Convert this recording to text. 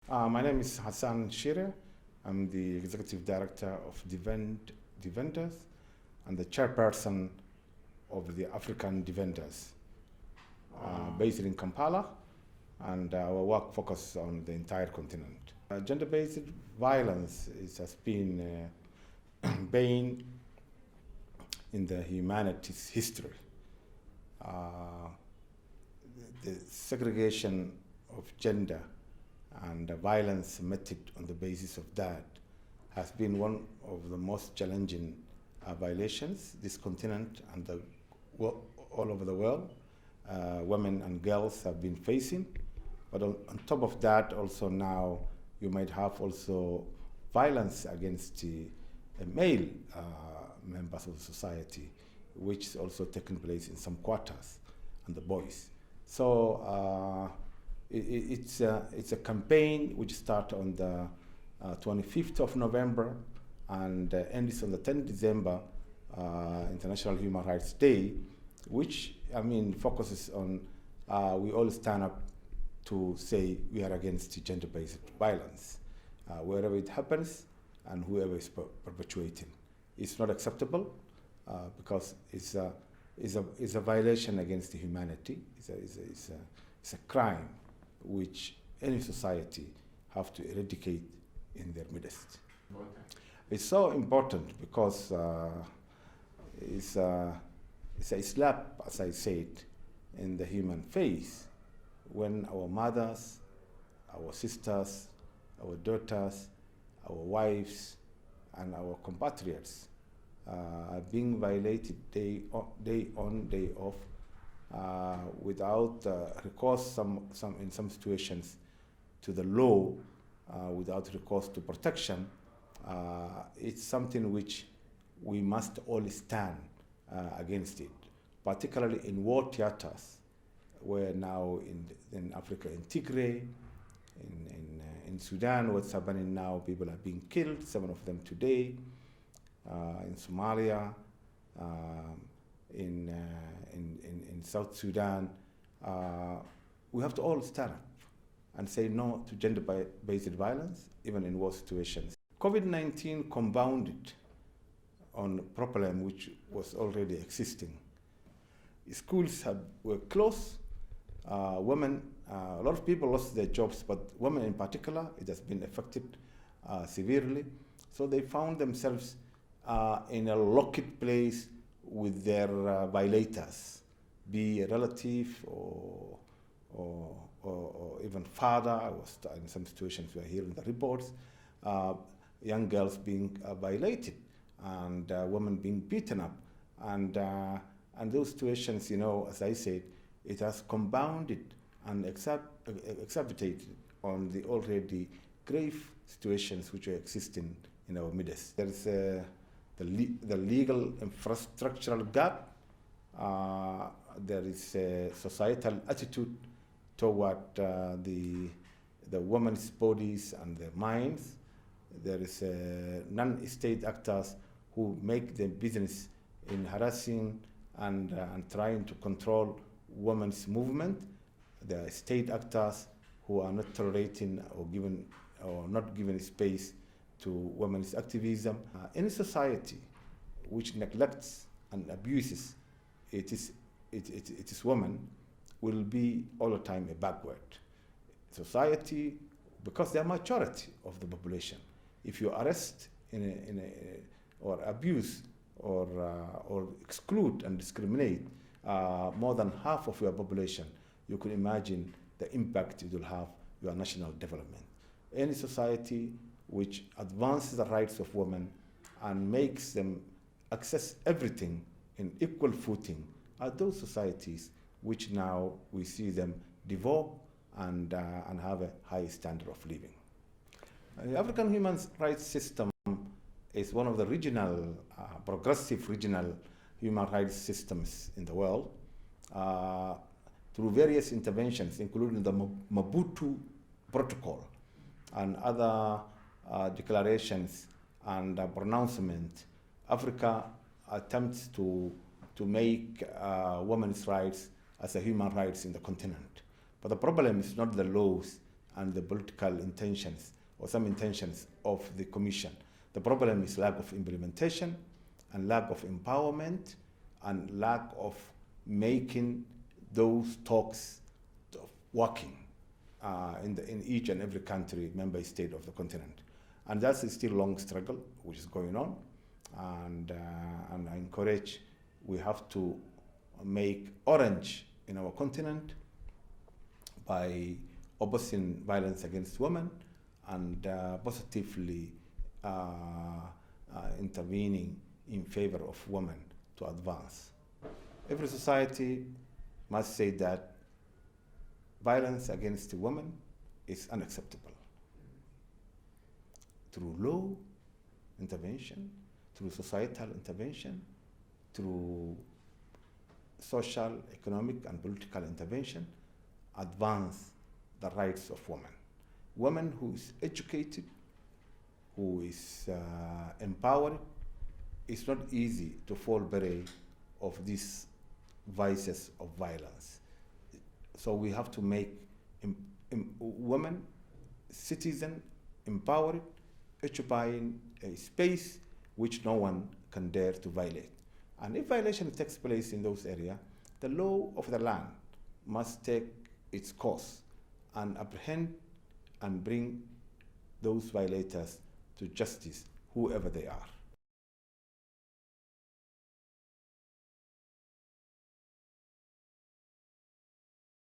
My name is Hassan Shire. I'm the Executive Director of DefendDefenders and the Chairperson of the African Defenders, based in Kampala, and our work focuses on the entire continent. Gender-based violence has been bane in the humanity's history. The segregation of gender and the violence meted on the basis of that has been one of the most challenging violations this continent and all over the world. Women and girls have been facing, but on top of that, also now you might have also violence against the male members of the society, which is also taking place in some quarters, and the boys. So it's a campaign which starts on the 25th of November and ends on the 10th December, International Human Rights Day, which focuses on we all stand up to say we are against gender-based violence wherever it happens and whoever is perpetuating. It's not acceptable because it's a violation against the humanity. It's a crime which any society have to eradicate in their midst. Okay. It's so important because it's a slap, as I said, in the human face when our mothers, our sisters, our daughters, our wives, and our compatriots are being violated day on, day off, without recourse, in some situations, to the law, without recourse to protection. It's something which we must all stand against it, particularly in war theaters, where now in Africa, in Tigray, in Sudan, what's happening now, people are being killed, 7 of them today, in Somalia, in South Sudan. We have to all stand up and say no to gender-based violence, even in war situations. COVID-19 compounded on a problem which was already existing. Schools were closed. Women, a lot of people lost their jobs, but women in particular, it has been affected severely. So they found themselves in a locked place with their violators, be a relative or even father. In some situations we are hearing the reports, young girls being violated and women being beaten up. And those situations, as I said, it has compounded and exacerbated on the already grave situations which are existing in our midst. There is the legal infrastructural gap. There is a societal attitude toward the women's bodies and their minds. There is non-state actors who make their business in harassing and trying to control women's movement. There are state actors who are not tolerating or not giving space to women's activism. Any society which neglects and abuses its women will be all the time a backward society, because they are majority of the population. If you arrest or abuse or exclude and discriminate more than half of your population, you can imagine the impact it will have your national development. Any society which advances the rights of women and makes them access everything in equal footing are those societies which now we see them develop and have a high standard of living. The African human rights system is one of the progressive regional human rights systems in the world. Through various interventions, including the Maputo Protocol and other declarations and pronouncements, Africa attempts to make women's rights as a human rights in the continent. But the problem is not the laws and the political intentions or some intentions of the Commission. The problem is lack of implementation and lack of empowerment and lack of making those talks working in each and every country, member state of the continent. And that's still a long struggle which is going on. And I encourage, we have to make orange in our continent by opposing violence against women and positively intervening in favor of women to advance. Every society must say that violence against women is unacceptable. Through law intervention, through societal intervention, through social, economic, and political intervention, advance the rights of women. Women who is educated, who is empowered, it's not easy to fall prey of these vices of violence. So we have to make women, citizen, empowered, occupying a space which no one can dare to violate. And if violation takes place in those areas, the law of the land must take its course and apprehend and bring those violators to justice, whoever they are.